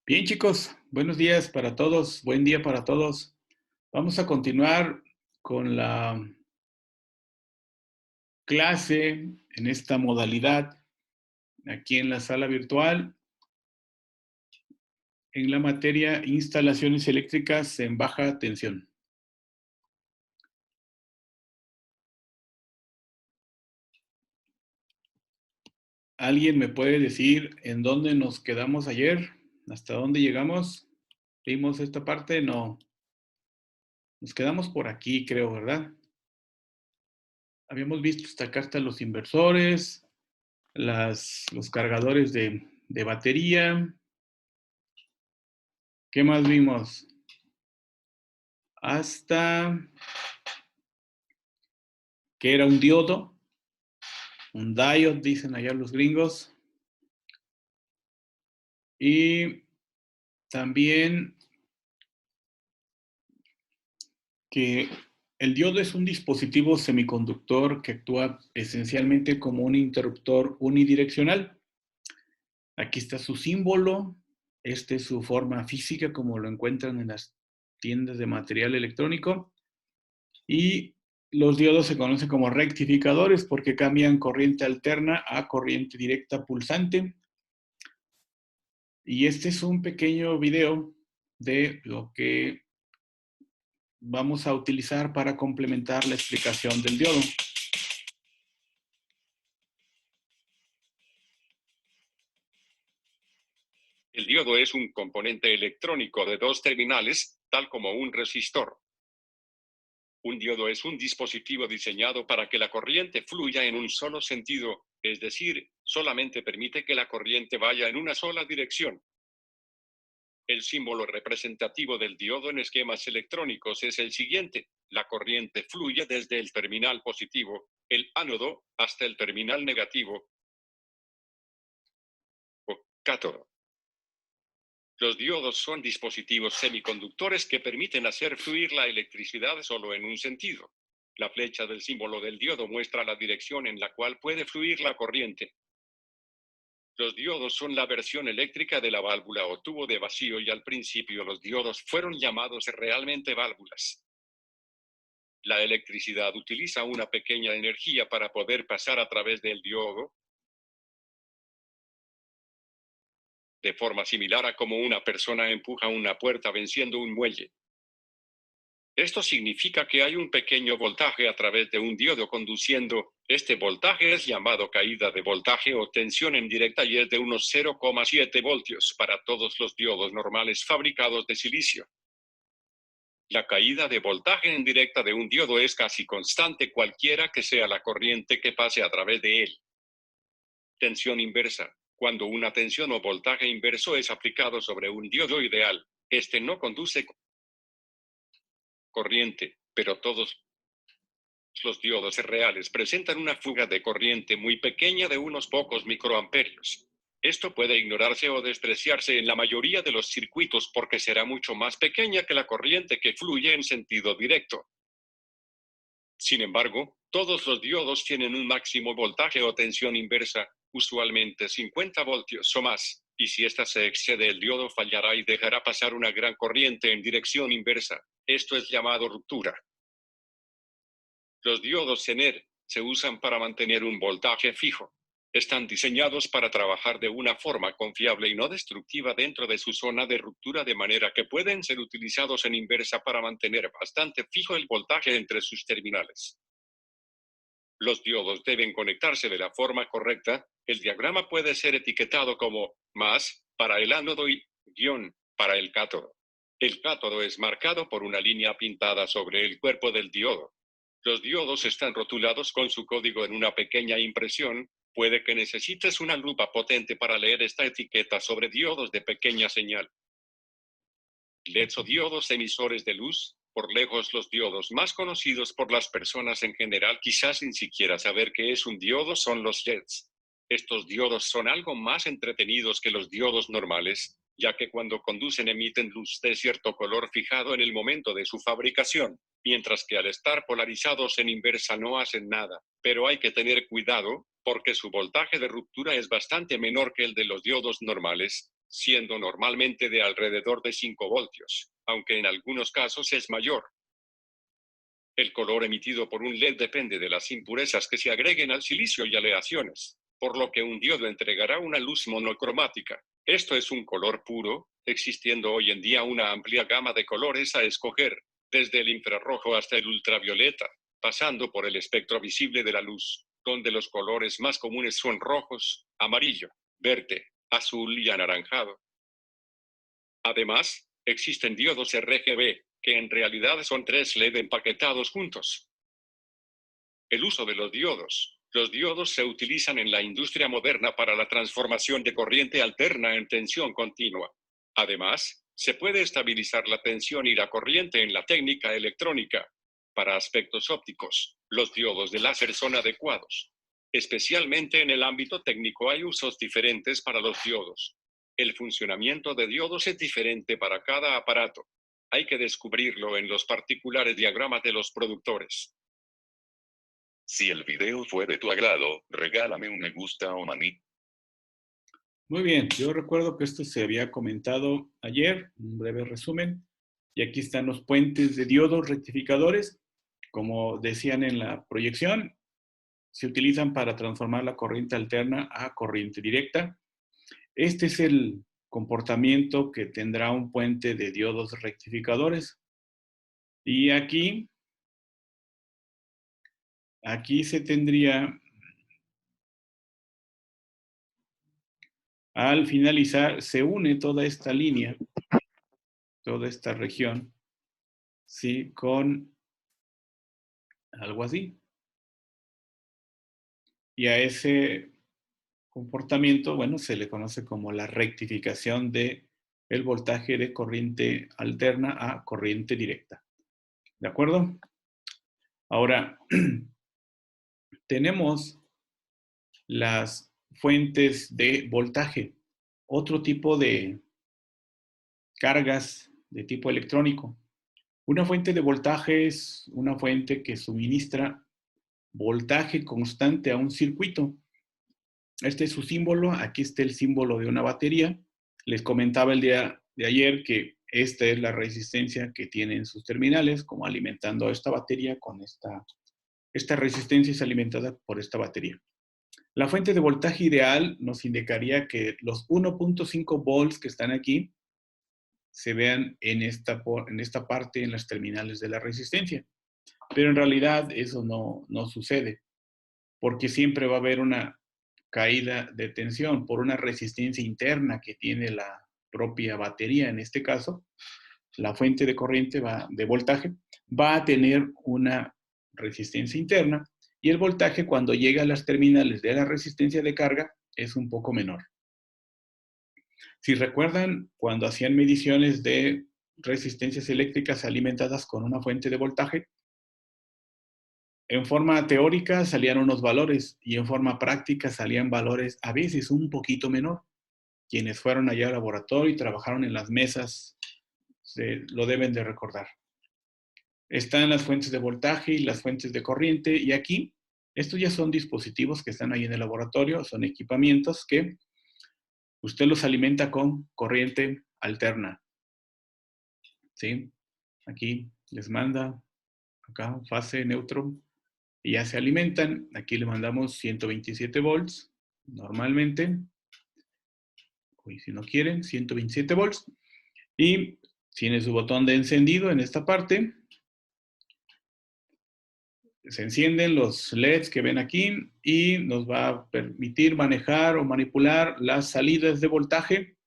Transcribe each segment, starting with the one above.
Bien, chicos, buenos días para todos, buen día para todos. Vamos a continuar con la clase en esta modalidad aquí en la sala virtual en la materia instalaciones eléctricas en baja tensión. ¿Alguien me puede decir en dónde nos quedamos ayer? ¿Hasta dónde llegamos? ¿Vimos esta parte? No. Nos quedamos por aquí, creo, ¿verdad? Habíamos visto hasta acá hasta los inversores, los cargadores de batería. ¿Qué más vimos? Hasta que era un diodo, un diode, dicen allá los gringos. Y también que el diodo es un dispositivo semiconductor que actúa esencialmente como un interruptor unidireccional. Aquí está su símbolo, esta es su forma física como lo encuentran en las tiendas de material electrónico. Y los diodos se conocen como rectificadores porque cambian corriente alterna a corriente directa pulsante. Y este es un pequeño video de lo que vamos a utilizar para complementar la explicación del diodo. El diodo es un componente electrónico de dos terminales, tal como un resistor. Un diodo es un dispositivo diseñado para que la corriente fluya en un solo sentido, es decir, solamente permite que la corriente vaya en una sola dirección. El símbolo representativo del diodo en esquemas electrónicos es el siguiente: la corriente fluye desde el terminal positivo, el ánodo, hasta el terminal negativo, o cátodo. Los diodos son dispositivos semiconductores que permiten hacer fluir la electricidad solo en un sentido. La flecha del símbolo del diodo muestra la dirección en la cual puede fluir la corriente. Los diodos son la versión eléctrica de la válvula o tubo de vacío, y al principio los diodos fueron llamados realmente válvulas. La electricidad utiliza una pequeña energía para poder pasar a través del diodo, de forma similar a como una persona empuja una puerta venciendo un muelle. Esto significa que hay un pequeño voltaje a través de un diodo conduciendo. Este voltaje es llamado caída de voltaje o tensión indirecta y es de unos 0,7 voltios para todos los diodos normales fabricados de silicio. La caída de voltaje indirecta de un diodo es casi constante cualquiera que sea la corriente que pase a través de él. Tensión inversa. Cuando una tensión o voltaje inverso es aplicado sobre un diodo ideal, este no conduce corriente, pero todos los diodos reales presentan una fuga de corriente muy pequeña de unos pocos microamperios. Esto puede ignorarse o despreciarse en la mayoría de los circuitos porque será mucho más pequeña que la corriente que fluye en sentido directo. Sin embargo, todos los diodos tienen un máximo voltaje o tensión inversa, usualmente 50 voltios o más, y si ésta se excede, el diodo fallará y dejará pasar una gran corriente en dirección inversa. Esto es llamado ruptura. Los diodos Zener se usan para mantener un voltaje fijo. Están diseñados para trabajar de una forma confiable y no destructiva dentro de su zona de ruptura, de manera que pueden ser utilizados en inversa para mantener bastante fijo el voltaje entre sus terminales. Los diodos deben conectarse de la forma correcta. El diagrama puede ser etiquetado como más para el ánodo y guión para el cátodo. El cátodo es marcado por una línea pintada sobre el cuerpo del diodo. Los diodos están rotulados con su código en una pequeña impresión. Puede que necesites una lupa potente para leer esta etiqueta sobre diodos de pequeña señal. LEDs o diodos emisores de luz. Por lejos los diodos más conocidos por las personas en general, quizás sin siquiera saber qué es un diodo, son los LEDs. Estos diodos son algo más entretenidos que los diodos normales, ya que cuando conducen emiten luz de cierto color fijado en el momento de su fabricación, mientras que al estar polarizados en inversa no hacen nada. Pero hay que tener cuidado, porque su voltaje de ruptura es bastante menor que el de los diodos normales. siendo normalmente de alrededor de 5 voltios, aunque en algunos casos es mayor. El color emitido por un LED depende de las impurezas que se agreguen al silicio y aleaciones, por lo que un diodo entregará una luz monocromática. Esto es un color puro, existiendo hoy en día una amplia gama de colores a escoger, desde el infrarrojo hasta el ultravioleta, pasando por el espectro visible de la luz, donde los colores más comunes son rojos, amarillo, verde, azul y anaranjado. Además, existen diodos RGB, que en realidad son 3 LED empaquetados juntos. El uso de los diodos. Los diodos se utilizan en la industria moderna para la transformación de corriente alterna en tensión continua. Además, se puede estabilizar la tensión y la corriente en la técnica electrónica. Para aspectos ópticos, los diodos de láser son adecuados. Especialmente en el ámbito técnico hay usos diferentes para los diodos. El funcionamiento de diodos es diferente para cada aparato. Hay que descubrirlo en los particulares diagramas de los productores. Si el video fue de tu agrado, regálame un me gusta o manito. Muy bien, yo recuerdo que esto se había comentado ayer, un breve resumen, y aquí están los puentes de diodos rectificadores. Como decían en la proyección, se utilizan para transformar la corriente alterna a corriente directa. Este es el comportamiento que tendrá un puente de diodos rectificadores. Y aquí se tendría, al finalizar, se une toda esta línea, toda esta región, ¿sí? Con algo así. Y a ese comportamiento, bueno, se le conoce como la rectificación de el voltaje de corriente alterna a corriente directa. ¿De acuerdo? Ahora, tenemos las fuentes de voltaje, otro tipo de cargas de tipo electrónico. Una fuente de voltaje es una fuente que suministra voltaje constante a un circuito. Este es su símbolo. Aquí está el símbolo de una batería. Les comentaba el día de ayer que esta es la resistencia que tienen sus terminales, como alimentando a esta batería con esta resistencia es alimentada por esta batería. La fuente de voltaje ideal nos indicaría que los 1.5 volts que están aquí se vean en esta parte, en las terminales de la resistencia. Pero en realidad eso no sucede, porque siempre va a haber una caída de tensión por una resistencia interna que tiene la propia batería. En este caso, la fuente de corriente de voltaje va a tener una resistencia interna y el voltaje cuando llega a las terminales de la resistencia de carga es un poco menor. Si recuerdan, cuando hacían mediciones de resistencias eléctricas alimentadas con una fuente de voltaje, en forma teórica salían unos valores y en forma práctica salían valores a veces un poquito menor. Quienes fueron allá al laboratorio y trabajaron en las mesas lo deben de recordar. Están las fuentes de voltaje y las fuentes de corriente y aquí, estos ya son dispositivos que están ahí en el laboratorio, son equipamientos que usted los alimenta con corriente alterna. ¿Sí? Aquí les manda, acá, fase, neutro, y ya se alimentan. Aquí le mandamos 127 volts, normalmente. Uy, si no quieren, 127 volts. Y tiene su botón de encendido en esta parte. Se encienden los LEDs que ven aquí y nos va a permitir manejar o manipular las salidas de voltaje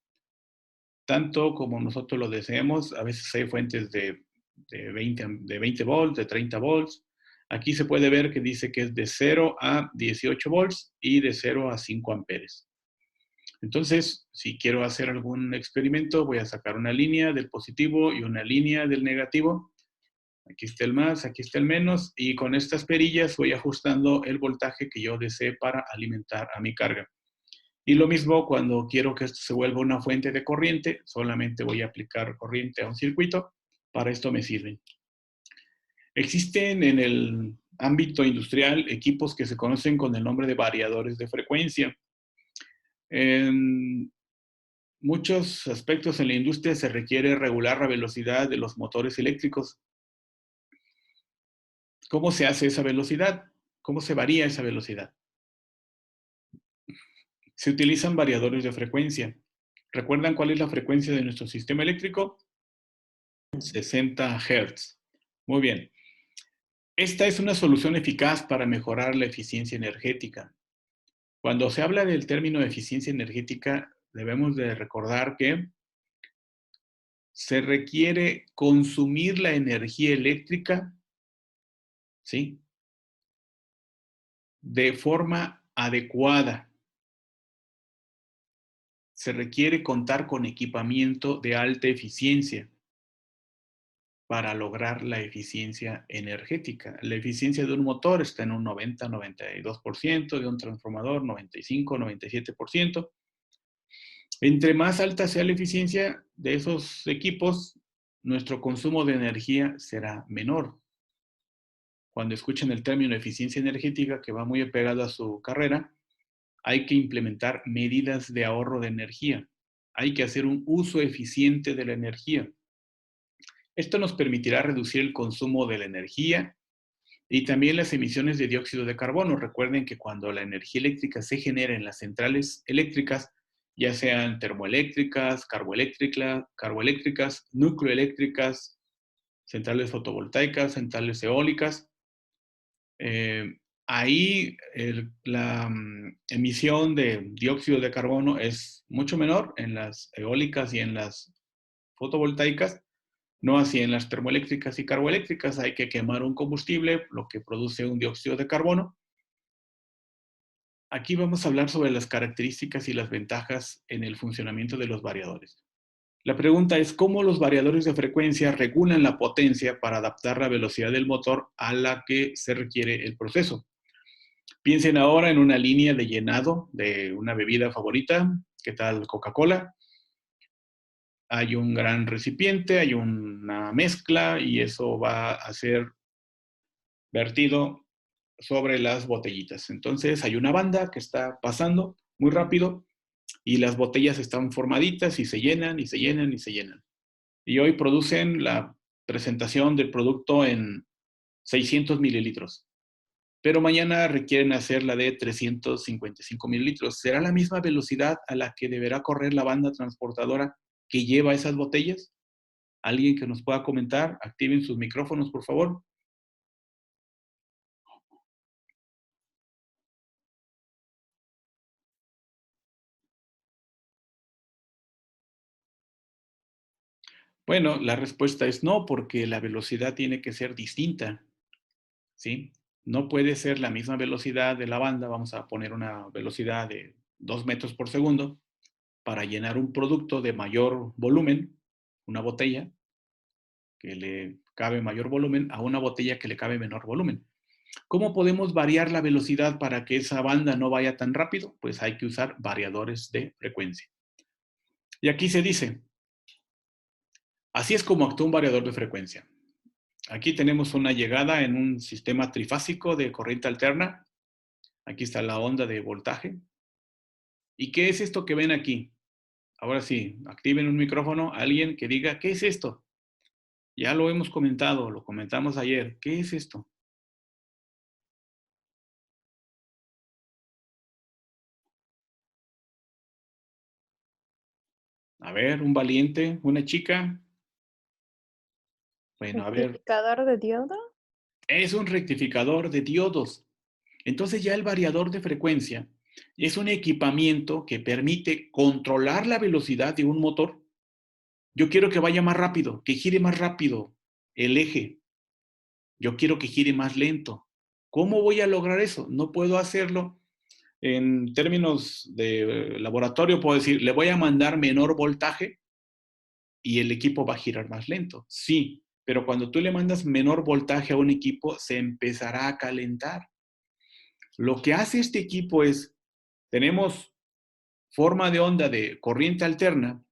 tanto como nosotros lo deseemos. A veces hay fuentes de 20 volts, de 30 volts. Aquí se puede ver que dice que es de 0 a 18 volts y de 0 a 5 amperes. Entonces, si quiero hacer algún experimento, voy a sacar una línea del positivo y una línea del negativo. Aquí está el más, aquí está el menos, y con estas perillas voy ajustando el voltaje que yo desee para alimentar a mi carga. Y lo mismo cuando quiero que esto se vuelva una fuente de corriente, solamente voy a aplicar corriente a un circuito. Para esto me sirven. Existen en el ámbito industrial equipos que se conocen con el nombre de variadores de frecuencia. muchos aspectos en la industria se requiere regular la velocidad de los motores eléctricos. ¿Cómo se hace esa velocidad? ¿Cómo se varía esa velocidad? Se utilizan variadores de frecuencia. ¿Recuerdan cuál es la frecuencia de nuestro sistema eléctrico? 60 Hz. Muy bien. Esta es una solución eficaz para mejorar la eficiencia energética. Cuando se habla del término de eficiencia energética, debemos de recordar que se requiere consumir la energía eléctrica, ¿sí?, de forma adecuada. Se requiere contar con equipamiento de alta eficiencia para lograr la eficiencia energética. La eficiencia de un motor está en un 90-92%, de un transformador 95-97%. Entre más alta sea la eficiencia de esos equipos, nuestro consumo de energía será menor. Cuando escuchen el término eficiencia energética, que va muy apegado a su carrera, hay que implementar medidas de ahorro de energía. Hay que hacer un uso eficiente de la energía. Esto nos permitirá reducir el consumo de la energía y también las emisiones de dióxido de carbono. Recuerden que cuando la energía eléctrica se genera en las centrales eléctricas, ya sean termoeléctricas, carboeléctricas, nucleoeléctricas, centrales fotovoltaicas, centrales eólicas, ahí la emisión de dióxido de carbono es mucho menor en las eólicas y en las fotovoltaicas, no así en las termoeléctricas y carboeléctricas. Hay que quemar un combustible, lo que produce un dióxido de carbono. Aquí vamos a hablar sobre las características y las ventajas en el funcionamiento de los variadores. La pregunta es, ¿cómo los variadores de frecuencia regulan la potencia para adaptar la velocidad del motor a la que se requiere el proceso? Piensen ahora en una línea de llenado de una bebida favorita. ¿Qué tal Coca-Cola? Hay un gran recipiente, hay una mezcla y eso va a ser vertido sobre las botellitas. Entonces hay una banda que está pasando muy rápido y las botellas están formaditas y se llenan y se llenan y se llenan. Y hoy producen la presentación del producto en 600 mililitros. Pero mañana requieren hacer la de 355 mililitros. ¿Será la misma velocidad a la que deberá correr la banda transportadora que lleva esas botellas? ¿Alguien que nos pueda comentar? Activen sus micrófonos, por favor. Bueno, la respuesta es no, porque la velocidad tiene que ser distinta, ¿sí? No puede ser la misma velocidad de la banda. Vamos a poner una velocidad de 2 metros por segundo para llenar un producto de mayor volumen, una botella que le cabe mayor volumen, a una botella que le cabe menor volumen. ¿Cómo podemos variar la velocidad para que esa banda no vaya tan rápido? Pues hay que usar variadores de frecuencia. Y aquí se dice, así es como actúa un variador de frecuencia. Aquí tenemos una llegada en un sistema trifásico de corriente alterna. Aquí está la onda de voltaje. ¿Y qué es esto que ven aquí? Ahora sí, activen un micrófono, alguien que diga, ¿qué es esto? Ya lo hemos comentado, lo comentamos ayer. ¿Qué es esto? A ver, un valiente, una chica. Bueno, a ver, ¿Rectificador de diodo? es un rectificador de diodos. Entonces ya el variador de frecuencia es un equipamiento que permite controlar la velocidad de un motor. Yo quiero que vaya más rápido, que gire más rápido el eje. Yo quiero que gire más lento. ¿Cómo voy a lograr eso? No puedo hacerlo en términos de laboratorio. Puedo decir, le voy a mandar menor voltaje y el equipo va a girar más lento. Sí, pero cuando tú le mandas menor voltaje a un equipo, se empezará a calentar. Lo que hace este equipo es, tenemos forma de onda de corriente alterna,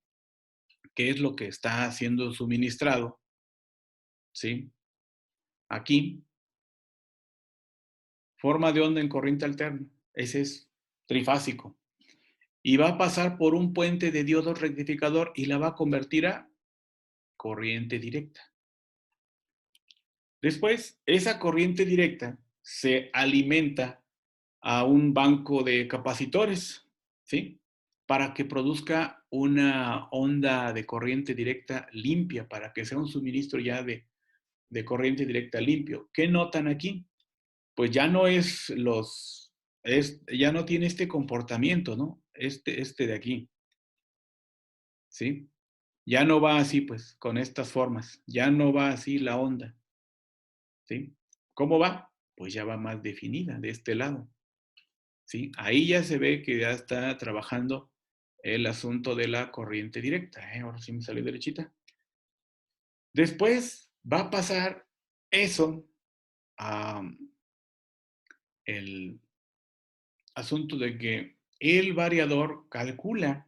que es lo que está siendo suministrado, ¿sí? Aquí, forma de onda en corriente alterna. Ese es trifásico. y va a pasar por un puente de diodo rectificador y la va a convertir a corriente directa. Después, esa corriente directa se alimenta a un banco de capacitores, ¿sí? Para que produzca una onda de corriente directa limpia, para que sea un suministro ya de corriente directa limpio. ¿Qué notan aquí? Pues ya no ya no tiene este comportamiento, ¿no? Este de aquí, ¿sí? Ya no va así, pues, con estas formas. Ya no va así la onda, ¿sí? ¿Cómo va? Pues ya va más definida de este lado, ¿sí? Ahí ya se ve que ya está trabajando el asunto de la corriente directa. Ahora sí me salió derechita. Después va a pasar eso a el asunto de que el variador calcula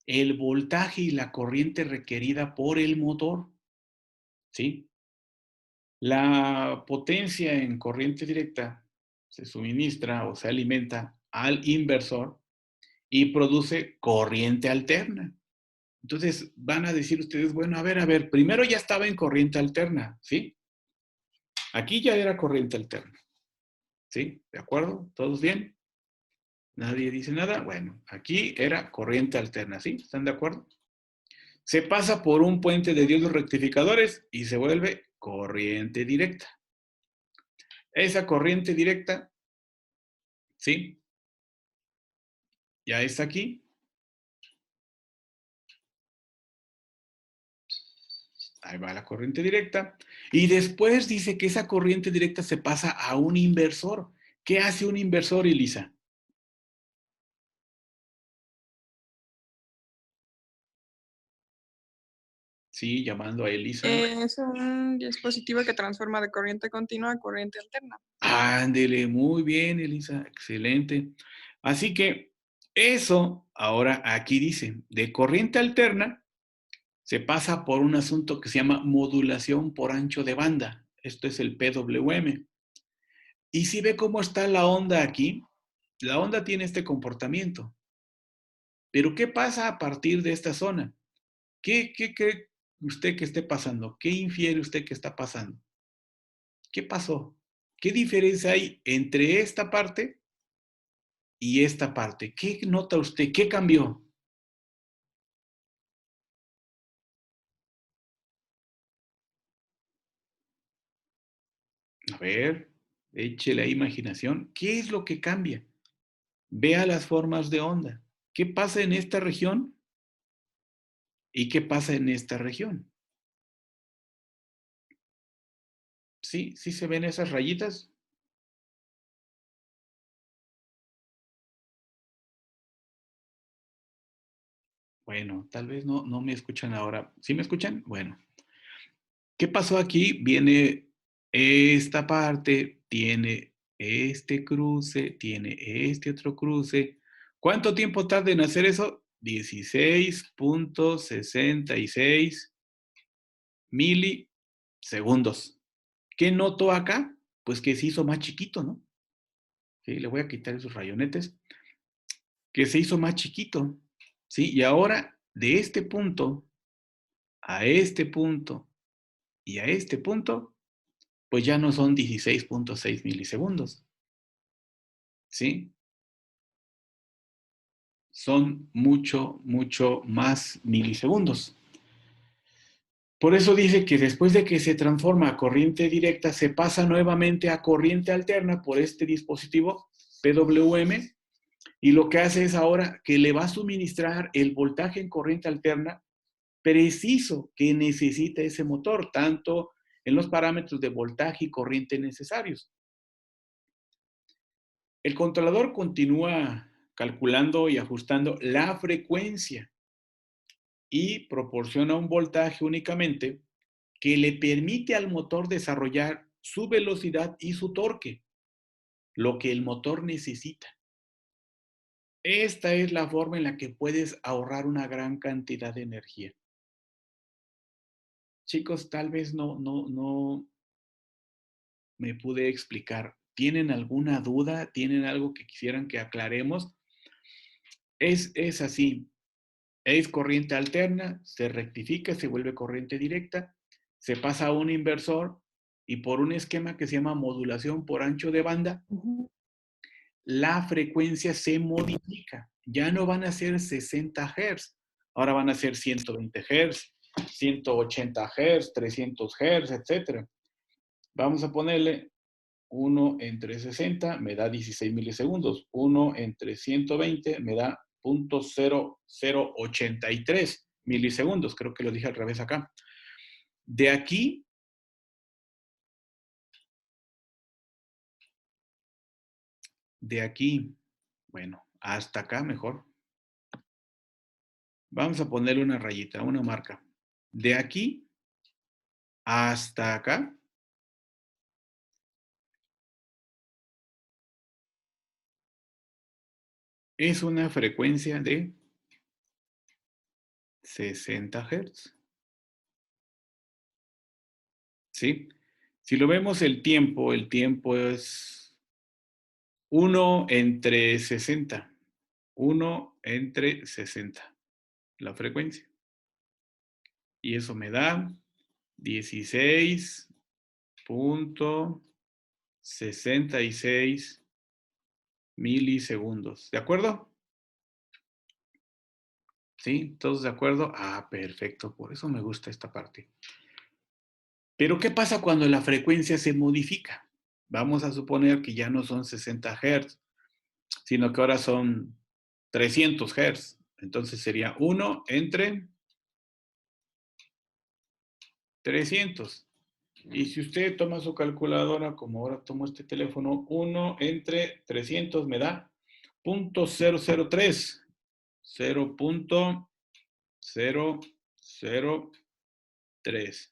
el voltaje y la corriente requerida por el motor, ¿sí? La potencia en corriente directa se suministra o se alimenta al inversor y produce corriente alterna. Entonces van a decir ustedes, bueno, a ver, primero ya estaba en corriente alterna, ¿sí? Aquí ya era corriente alterna, ¿sí? ¿De acuerdo? ¿Todos bien? ¿Nadie dice nada? Bueno, aquí era corriente alterna, ¿sí? ¿Están de acuerdo? Se pasa por un puente de diodos rectificadores y se vuelve corriente directa. Esa corriente directa, ¿sí? Ya está aquí. Ahí va la corriente directa. Y después dice que esa corriente directa se pasa a un inversor. ¿Qué hace un inversor, Elisa? Sí, llamando a Elisa. Es un dispositivo que transforma de corriente continua a corriente alterna. Ándele, muy bien, Elisa, excelente. Así que eso, ahora aquí dice, de corriente alterna se pasa por un asunto que se llama modulación por ancho de banda. Esto es el PWM. Y si ve cómo está la onda aquí, la onda tiene este comportamiento. Pero ¿qué pasa a partir de esta zona? ¿Qué cree usted que esté pasando? ¿Qué infiere usted que está pasando? ¿Qué pasó? ¿Qué diferencia hay entre esta parte y esta parte? ¿Qué nota usted? ¿Qué cambió? A ver, échele a imaginación. ¿Qué es lo que cambia? Vea las formas de onda. ¿Qué pasa en esta región? ¿Y qué pasa en esta región? ¿Sí? ¿Sí se ven esas rayitas? Bueno, tal vez no me escuchan ahora. ¿Sí me escuchan? Bueno. ¿Qué pasó aquí? Viene esta parte, tiene este cruce, tiene este otro cruce. ¿Cuánto tiempo tarda en hacer eso? 16.66 milisegundos. ¿Qué noto acá? Pues que se hizo más chiquito, ¿no? Sí, le voy a quitar esos rayonetes. Que se hizo más chiquito, ¿sí? Y ahora, de este punto a este punto y a este punto, pues ya no son 16.6 milisegundos, ¿sí? Son mucho más milisegundos. Por eso dice que después de que se transforma a corriente directa, se pasa nuevamente a corriente alterna por este dispositivo PWM, y lo que hace es ahora que le va a suministrar el voltaje en corriente alterna preciso que necesita ese motor, tanto en los parámetros de voltaje y corriente necesarios. El controlador continúa calculando y ajustando la frecuencia y proporciona un voltaje únicamente que le permite al motor desarrollar su velocidad y su torque, lo que el motor necesita. Esta es la forma en la que puedes ahorrar una gran cantidad de energía. Chicos, tal vez no me pude explicar. ¿Tienen alguna duda? ¿Tienen algo que quisieran que aclaremos? Es así. Es corriente alterna, se rectifica, se vuelve corriente directa, se pasa a un inversor y por un esquema que se llama modulación por ancho de banda, la frecuencia se modifica. Ya no van a ser 60 Hz, ahora van a ser 120 Hz, 180 Hz, 300 Hz, etc. Vamos a ponerle 1 entre 60 me da 16 milisegundos. 1 entre 120 me da 0.0083 milisegundos. Creo que lo dije al revés acá. De aquí, bueno, hasta acá mejor. Vamos a ponerle una rayita, una marca. De aquí hasta acá, es una frecuencia de 60 Hz. ¿Sí? Si lo vemos el tiempo es 1 entre 60. 1 entre 60. La frecuencia. Y eso me da 16.66 milisegundos. ¿De acuerdo? ¿Sí? ¿Todos de acuerdo? Ah, perfecto. Por eso me gusta esta parte. Pero ¿qué pasa cuando la frecuencia se modifica? Vamos a suponer que ya no son 60 Hz, sino que ahora son 300 Hz. Entonces sería 1 entre 300. Y si usted toma su calculadora, como ahora tomo este teléfono, 1 entre 300 me da 0.003. 0.003.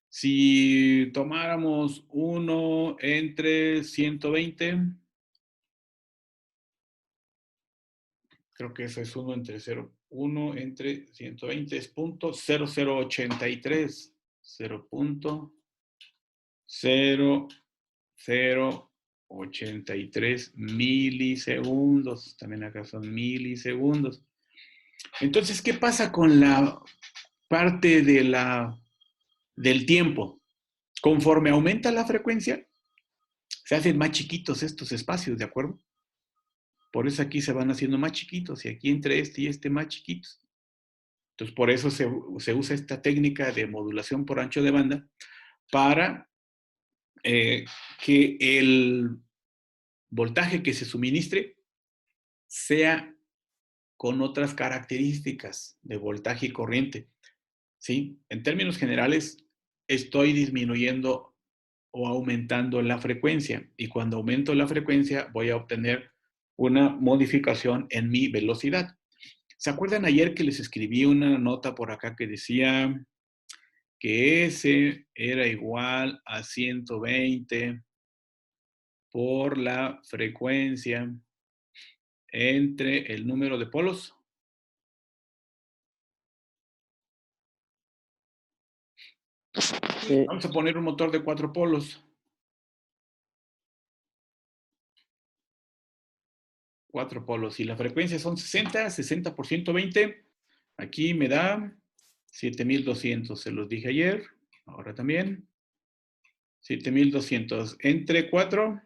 Si tomáramos 1 entre 120, creo que eso es 1 entre 0. 1 entre 120 es 0.0083. 0.0083 milisegundos. También acá son milisegundos. Entonces, ¿qué pasa con la parte del tiempo? Conforme aumenta la frecuencia, se hacen más chiquitos estos espacios, ¿de acuerdo? Por eso aquí se van haciendo más chiquitos y aquí entre este y este más chiquitos. Entonces, por eso se usa esta técnica de modulación por ancho de banda para que el voltaje que se suministre sea con otras características de voltaje y corriente. ¿Sí? En términos generales, estoy disminuyendo o aumentando la frecuencia. Y cuando aumento la frecuencia, voy a obtener una modificación en mi velocidad. ¿Se acuerdan ayer que les escribí una nota por acá que decía que S era igual a 120 por la frecuencia entre el número de polos? Sí. Vamos a poner un motor de 4 polos. 4 polos. Y la frecuencia son 60, 60 por 120. Aquí me da 7200. Se los dije ayer. Ahora también. 7200 entre 4.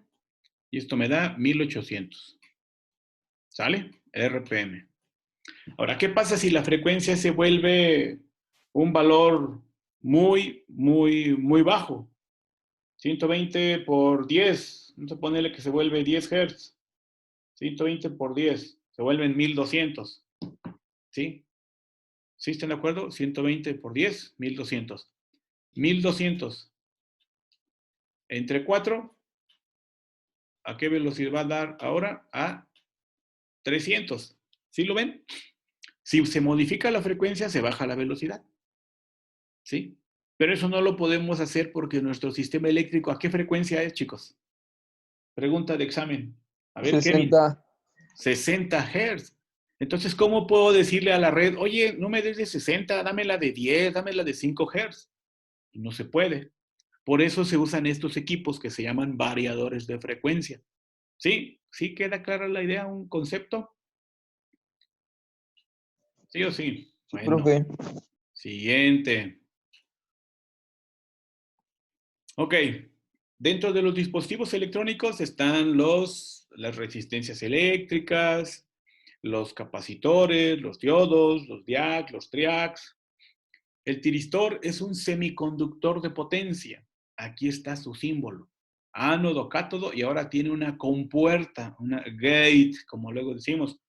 Y esto me da 1800. ¿Sale? RPM. Ahora, ¿qué pasa si la frecuencia se vuelve un valor muy, muy, muy bajo? 120 por 10. Vamos a ponerle que se vuelve 10 Hz. 120 por 10. Se vuelven 1200. ¿Sí? ¿Sí están de acuerdo? 120 por 10, 1200. 1200 entre 4, ¿a qué velocidad va a dar ahora? A 300. ¿Sí lo ven? Si se modifica la frecuencia, se baja la velocidad. ¿Sí? Pero eso no lo podemos hacer porque nuestro sistema eléctrico, ¿a qué frecuencia es, chicos? Pregunta de examen. A ver, 60. Kevin. 60 Hz. Entonces, ¿cómo puedo decirle a la red, oye, no me des de 60, dámela de 10, dámela de 5 Hz? No se puede. Por eso se usan estos equipos que se llaman variadores de frecuencia. ¿Sí? ¿Sí queda clara la idea, un concepto? ¿Sí o sí? Sí, Bueno, profe. siguiente. Ok. Dentro de los dispositivos electrónicos están las resistencias eléctricas, los capacitores, los diodos, los diacs, los triacs. El tiristor es un semiconductor de potencia. Aquí está su símbolo. Ánodo, cátodo, y ahora tiene una compuerta, una gate, como luego decimos.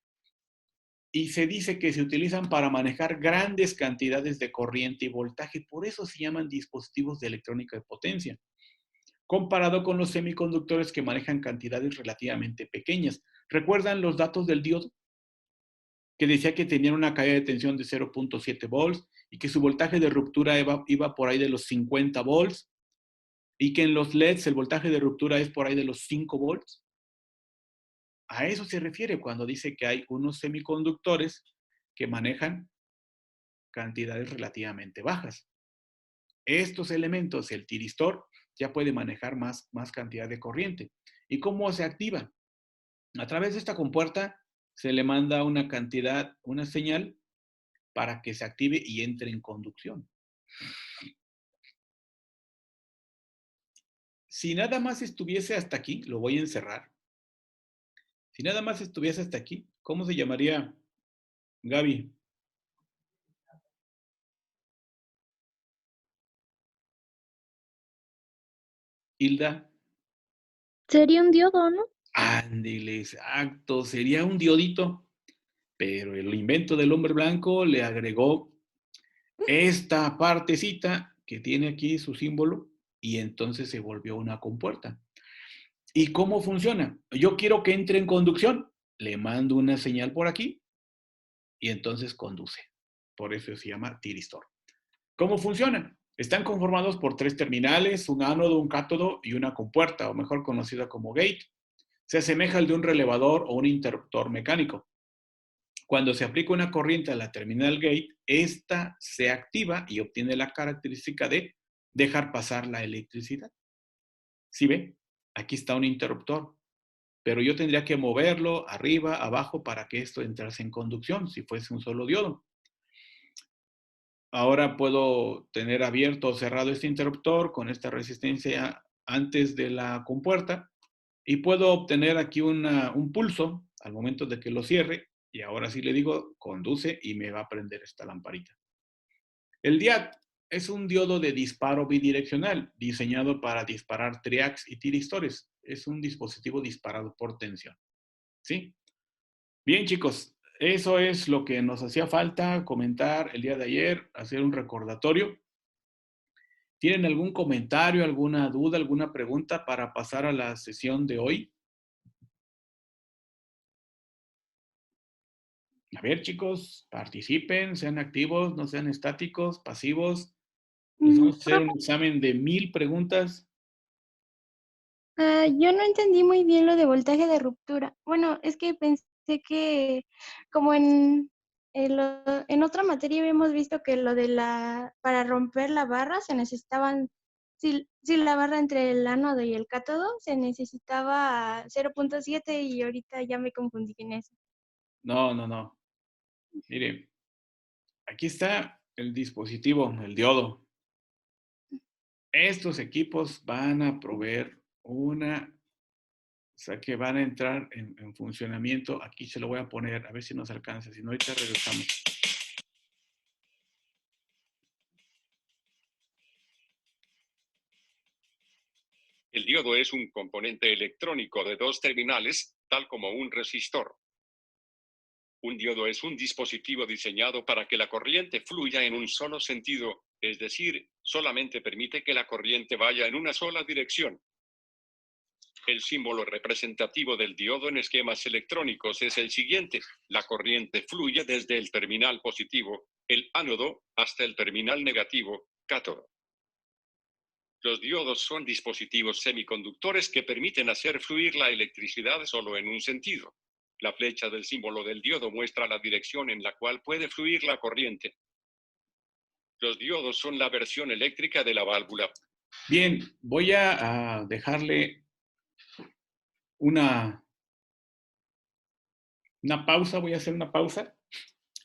Y se dice que se utilizan para manejar grandes cantidades de corriente y voltaje. Por eso se llaman dispositivos de electrónica de potencia, comparado con los semiconductores que manejan cantidades relativamente pequeñas. ¿Recuerdan los datos del diodo? Que decía que tenían una caída de tensión de 0.7 volts y que su voltaje de ruptura iba por ahí de los 50 volts y que en los LEDs el voltaje de ruptura es por ahí de los 5 volts. A eso se refiere cuando dice que hay unos semiconductores que manejan cantidades relativamente bajas. Estos elementos, el tiristor, ya puede manejar más cantidad de corriente. ¿Y cómo se activa? A través de esta compuerta se le manda una señal para que se active y entre en conducción. Si nada más estuviese hasta aquí, lo voy a encerrar. Si nada más estuviese hasta aquí, ¿cómo se llamaría, Gaby? Hilda. Sería un diodo, ¿no? Ándele, exacto, sería un diodito, pero el invento del hombre blanco le agregó esta partecita que tiene aquí su símbolo y entonces se volvió una compuerta. ¿Y cómo funciona? Yo quiero que entre en conducción, le mando una señal por aquí y entonces conduce. Por eso se llama tiristor. ¿Cómo funciona? Están conformados por 3 terminales, un ánodo, un cátodo y una compuerta, o mejor conocida como gate. Se asemeja al de un relevador o un interruptor mecánico. Cuando se aplica una corriente a la terminal gate, esta se activa y obtiene la característica de dejar pasar la electricidad. ¿Sí ve? Aquí está un interruptor, pero yo tendría que moverlo arriba, abajo, para que esto entrase en conducción, si fuese un solo diodo. Ahora puedo tener abierto o cerrado este interruptor con esta resistencia antes de la compuerta y puedo obtener aquí un pulso al momento de que lo cierre y ahora sí le digo conduce y me va a prender esta lamparita. El DIAC es un diodo de disparo bidireccional diseñado para disparar triacs y tiristores. Es un dispositivo disparado por tensión. ¿Sí? Bien, chicos, eso es lo que nos hacía falta comentar el día de ayer, hacer un recordatorio. ¿Tienen algún comentario, alguna duda, alguna pregunta para pasar a la sesión de hoy? A ver, chicos, participen, sean activos, no sean estáticos, pasivos. Les vamos a hacer un examen de 1000 preguntas. Yo no entendí muy bien lo de voltaje de ruptura. Bueno, es que pensé que como en otra materia habíamos visto que lo de para romper la barra se necesitaban, si la barra entre el ánodo y el cátodo se necesitaba 0.7 y ahorita ya me confundí en eso. No, no, no. Mire, aquí está el dispositivo, el diodo. Estos equipos van a proveer o sea, que van a entrar en funcionamiento. Aquí se lo voy a poner, a ver si nos alcanza. Si no, ahorita regresamos. El diodo es un componente electrónico de 2 terminales, tal como un resistor. Un diodo es un dispositivo diseñado para que la corriente fluya en un solo sentido, es decir, solamente permite que la corriente vaya en una sola dirección. El símbolo representativo del diodo en esquemas electrónicos es el siguiente. La corriente fluye desde el terminal positivo, el ánodo, hasta el terminal negativo, cátodo. Los diodos son dispositivos semiconductores que permiten hacer fluir la electricidad solo en un sentido. La flecha del símbolo del diodo muestra la dirección en la cual puede fluir la corriente. Los diodos son la versión eléctrica de la válvula. Bien, voy a dejarle una pausa, voy a hacer una pausa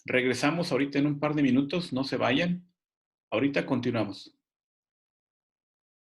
Regresamos ahorita en un par de minutos, no se vayan. Ahorita continuamos.